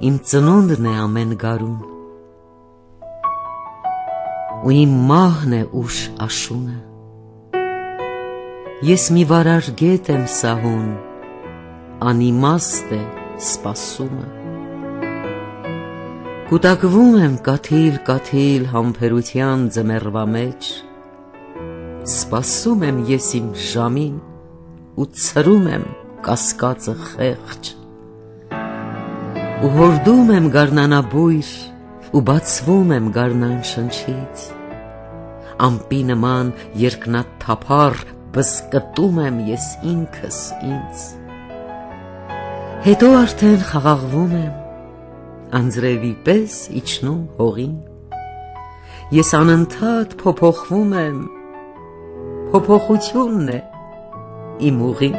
իմ ծնունդն է ամեն գարուն, ու իմ մահն է ուշ աշունը, ես մի վարար գետ եմ սահուն, անիմաստ է սպասումը, կուտակվում եմ կաթիլ համբերության ձմեռվա մեջ, սպասում եմ ես իմ ժամին ու ցրում եմ կասկածը խեղճ, ու հորդում եմ գարնանաբույր ու բացվում եմ գարնան շնչից, ամպի նման երկնաթափառ բզկտում եմ ես ինքս ինձ, հետո արդեն խաղաղվում եմ, անձրևի պես իջնում հողին, ես անընդհատ փոփոխվում եմ, փոփոխությունն է իմ ուղին,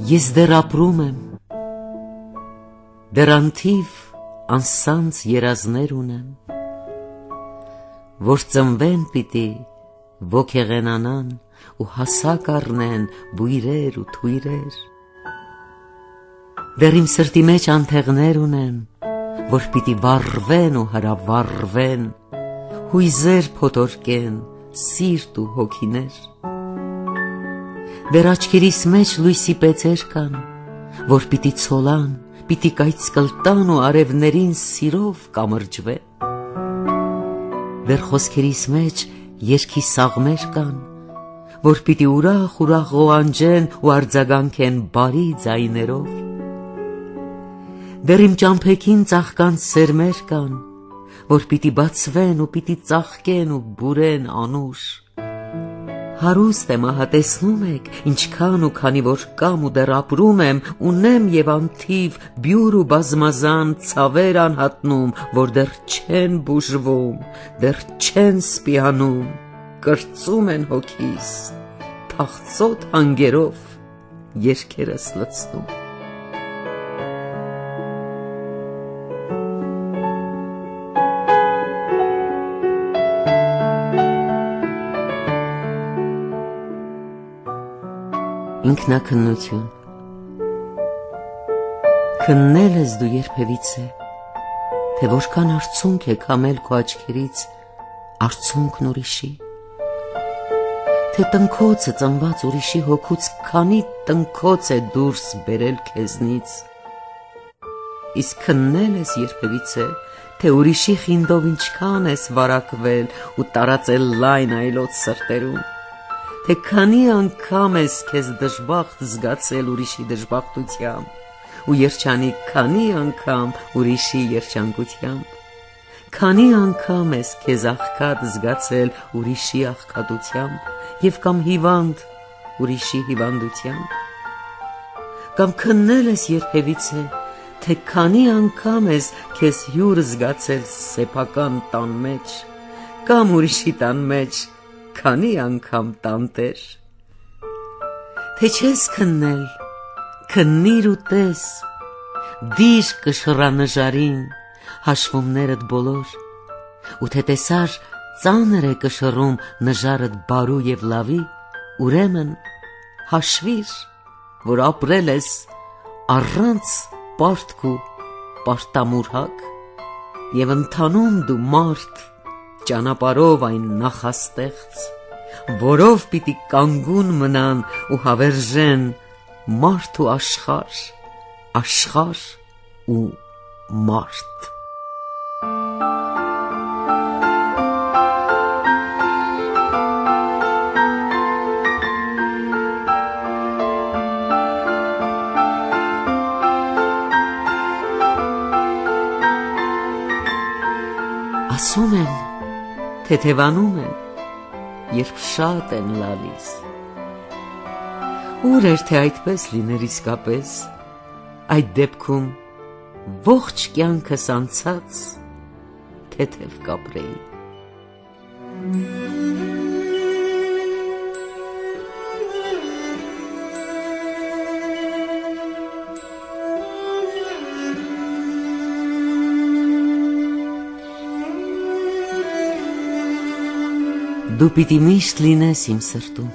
ես դեռ ապրում եմ, դեռ անթիվ անսանձ երազներ ունեմ, որ ծնվեն պիտի ոգեղենանան ու հասակ առնեն բույրեր ու թույրեր, դեռ իմ սրտի մեջ անթեղներ ունեմ, որ պիտի վառվեն ու հրավառվեն, հույզեր փոթորկեն, սիրտ ու հոգիներ, դեռ աչքերիս մեջ լույսի պեցեր կան, որ պիտի ցոլան, պիտի կայծկլտան ու արևներին սիրով կամրջվեն, դեռ խոսքերիս մեջ երգի սաղմեր կան, որ պիտի ուրախ ղոանջեն ու արձագանքեն բարի ձայներով, դեռ իմ ճամփեքին ծաղկան սերմեր կան, որ պիտի բացվեն ու պիտի ծաղկեն ու բուրեն անուշ, հարուստ եմ ահա տեսնում եք, ինչքան ու քանի որ կամ ու դեռ ապրում եմ, ունեմ և անթիվ բյուր ու բազմազան ցավեր անհատնում, որ դեռ չեն բուժվում, դեռ չեն սպիանում, կրծում են հոգիս, թախծոտ հանգերով երգերս լցնում, ինքնակնություն, քննել ես դու երբևիցե, թե որքան արցունք է քամել քո աչքերից արցունքն ուրիշի, թե տնքոցը ծնված ուրիշի հոգուց քանի տնքոց է դուրս բերել քեզնից, իսկ քննել ես երբևիցե, թե ուրիշի խինդով ինչքան ես վարակվել ու տարածել լայն այլոց սրտերում, թե քանի անգամ ես քեզ դժբախտ զգացել ուրիշի դժբախտությամբ ու երջանիկ քանի անգամ ուրիշի երջանկությամբ, քանի անգամ ես քեզ աղքատ զգացել ուրիշի աղքատությամբ և կամ հիվանդ ուրիշի հիվանդությամբ, կամ քննել ես երբևիցե, թե քանի անգամ ես քեզ հյուր զգացել սեփական տան մեջ, կամ ուրիշի տան մեջ քանի անգամ տանտեր, թե չես քննել, քննիր ու տես, դիր կշռանժարին, հաշվումներդ բոլոր, ու թե տեսար ծանր է կշռում նժարդ բարու և լավի, ուրեմն հաշվիր, որ ապրել ես առանց պարտք ու պարտամուրհակ, և ընթանում դու մարդ, ճանապարհով այն նախաստեղծ, որով պիտի կանգուն մնան ու հավերժեն մարդ ու աշխարհ, աշխարհ ու մարդ, ասում են, թեթևանում են, երբ շատ են լալիս, ուր էր թե այդպես լիներ իսկապես, այդ դեպքում ողջ կյանքս անցած թեթև կապրեի, Դու պիտի միշտ լինես իմ սրտում,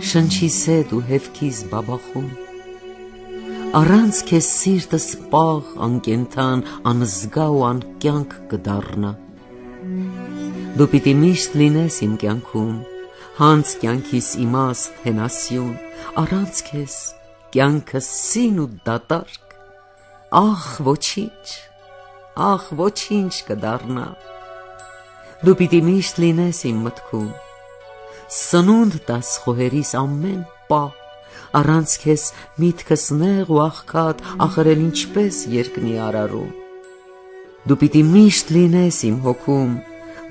շնչիս հետ ու հևքիս բաբախում, առանց քեզ սիրտս պաղ, անկենթան, անզգա ու անկյանք կդառնա։ Դու պիտի միշտ լինես իմ կյանքում, հանց կյանքիս իմաստ հենասյուն, առանց քեզ կյանքը սին ու դատարկ, ախ ոչինչ կդառնա։ Դու պիտի միշտ լինես իմ մտքում, սնունդ տաս խոհերիս ամեն պահ, առանց քեզ միտքս նեղ ու աղքատ, ախր էլ ինչպես երկնի արարում։ Դու պիտի միշտ լինես իմ հոգում,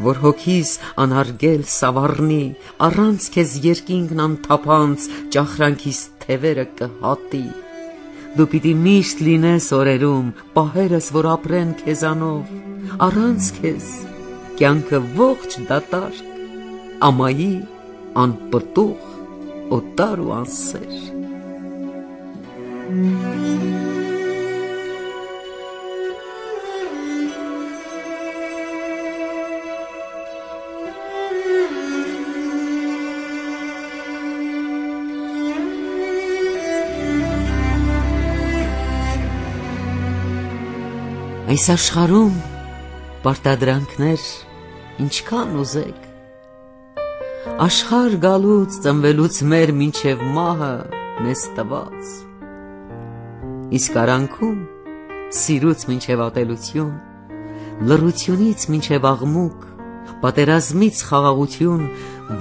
որ հոգիս անարգել սավառնի, առանց քեզ երկինքն անթափանց, ճախրանքիս թևերը կհատի։ Դու պիտի միշտ լինես օրերում, պահերս, որ ապրեն քեզանով, առանց քեզ կյանքը ողջ դատարկ, ամայի անպտուղ, օտար ու անսեր։ Այս աշխարհում պարտադրանքներ ինչքան ուզեք, աշխարհ գալուց ծնվելուց մեր մինչև մահը մեզ տված, իսկ արանքում սիրուց մինչև ատելություն, լռությունից մինչև աղմուկ, պատերազմից խաղաղություն,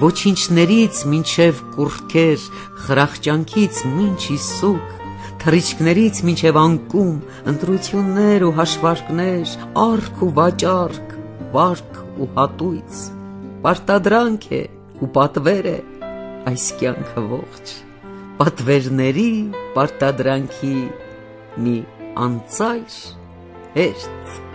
ոչինչներից մինչև կուռքեր, խրախճանքից մինչ իսուկ, թռիչքներից մինչև անկում, ընտրություններ ու հաշվարկներ, արք ու վաճառք, վարք ու հատույց, պարտադրանք է ու պատվեր է այս կյանքը ողջ, պատվերների պարտադրանքի մի անծայր հերթ։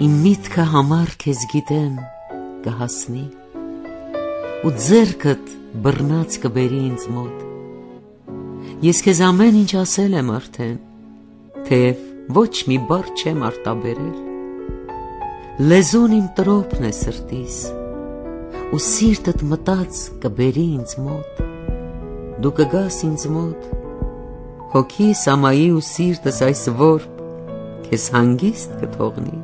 Իմ միտքը համար քեզ գիտեմ կհասնի, ու ձեռքդ բռնած կբերի ինձ մոտ։ Ես քեզ ամեն ինչ ասել եմ արդեն, թեև ոչ մի բառ չեմ արտաբերել։ Լեզուն իմ տրոփն է սրտիս, ու սիրտդ մտած կբերի ինձ մոտ։ Դու կգաս ինձ մոտ, հոգիս ամայի ու սիրտս այս որբ քեզ հանգիստ կթողնի։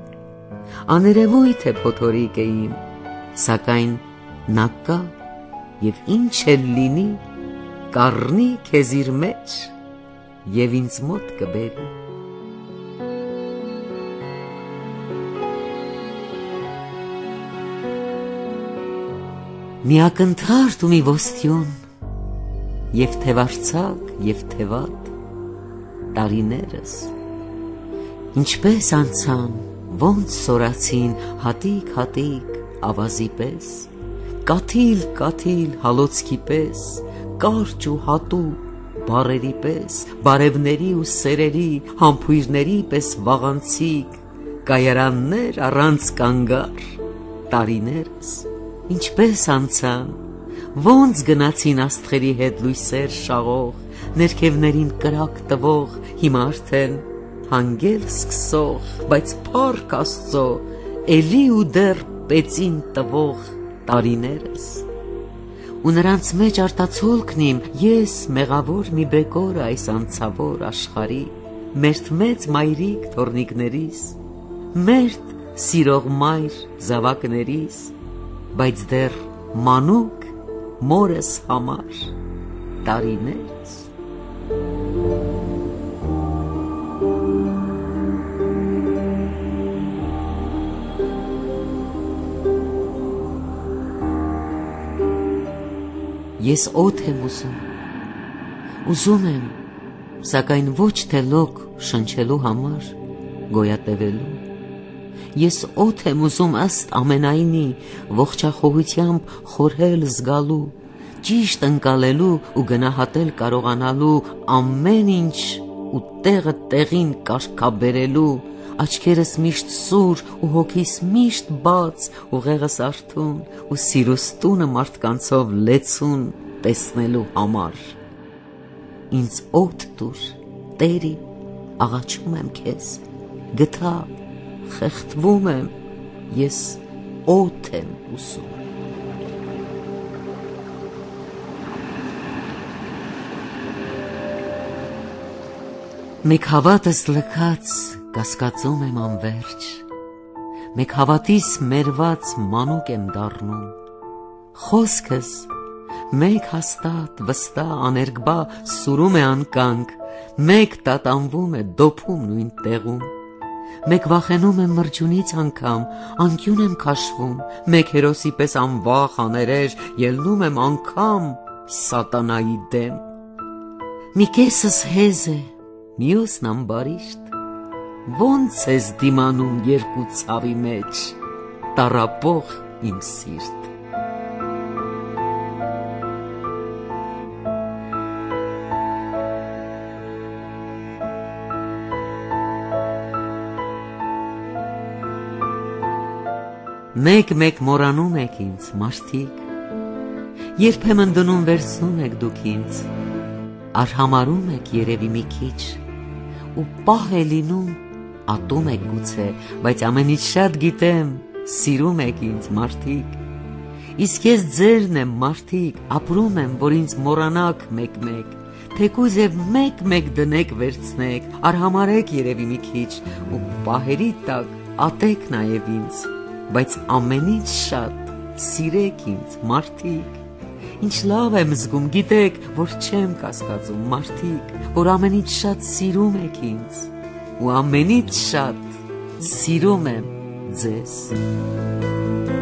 Աներևույթ է փոթորիկ է իմ, սակայն նա կա և ինչ էլ լինի, կառնի քեզ իր մեջ և ինձ մոտ կբերի։ Մի ակնթարթ ու մի ոսկյուն, և թևարձակ և թևատ տարիներս, ինչպես անցան, ոնց սորացին հատիկ ավազի պես, կաթիլ հալոցքի պես, կարճ ու հատու բարերի պես, բարևների ու սերերի, համբույրների պես վաղանցիկ, կայարաններ առանց կանգար, տարիներս, ինչպես անցան, ոնց գնացին աստղերի հետ լույսեր շաղող, ներքևներին կրակ տվող, հիմա արդեն հանգել սկսող, բայց փառք Աստծո, էլի ու դեռ պեցին տվող տարիներս, ու նրանց մեջ արտացոլքն իմ, ես մեղավոր մի բեկոր այս անցավոր աշխարհի, մերթ մեծ մայրիկ թոռնիկներիս, մերթ սիրող մայր զավակներիս, բայց դեռ մանուկ մորս համար տարիներս։ Ես օդ եմ ուզում եմ, սակայն ոչ թե լոկ շնչելու համար, գոյատևելու, ես օդ եմ ուզում ըստ ամենայնի, ողջախոհությամբ խորհել զգալու, ճիշտ ընկալելու ու գնահատել կարողանալու ամեն ինչ ու տեղը տեղին կարգաբերելու, աչքերս միշտ սուր ու հոգիս միշտ բաց, ուղեղս արթուն ու սիրուս տունը մարդկանցով լեցուն տեսնելու համար։ Ինձ օդ տուր, Տերի, աղաչում եմ քեզ, գթա, խեղդվում եմ, ես օդ եմ ուզում։ Մեկ հավատս լքած կասկածում եմ անվերջ, մեկ հավատիս մերված մանուկ եմ դառնում, խոսքս մեկ հաստատ վստահ աներկբա սուրում է անկանգ, մեկ տատանվում է դոփում նույն տեղում, մեկ վախենում եմ մրջունից անգամ, անկյուն եմ քաշվում, մեկ հերոսի պես անվախ աներեջ ելնում եմ անգամ սատանայի դեմ, մի կեսս հեզ է, մյուսն ամբարիշտ, ոնց ես դիմանում երկու ցավի մեջ, տառապող իմ սիրտ։ Մեկ-մեկ մորանում եք ինձ, մարդիկ, երբեմն դնում վերցնում եք դուք ինձ, արհամարում եք երևի մի քիչ, ու պահ է լինում, ատում եք գուցե, բայց ամենից շատ գիտեմ, սիրում եք ինձ, մարդիկ, իսկ ես ձերն եմ, մարդիկ, ապրում եմ, որ ինձ մորանաք մեկ-մեկ, թեկուզ և մեկ-մեկ դնեք վերցնեք, արհամարեք երևի մի քիչ, ու պահերի տակ ատեք նաև ինձ, բայց ամենից շատ սիրեք ինձ, մարդիկ, ինչ լավ եմ զգում, գիտեք, որ չեմ կասկածում, մարդիկ, որ ամենից շատ սիրում եք ինձ, ու ամենից շատ սիրում եմ ձեզ։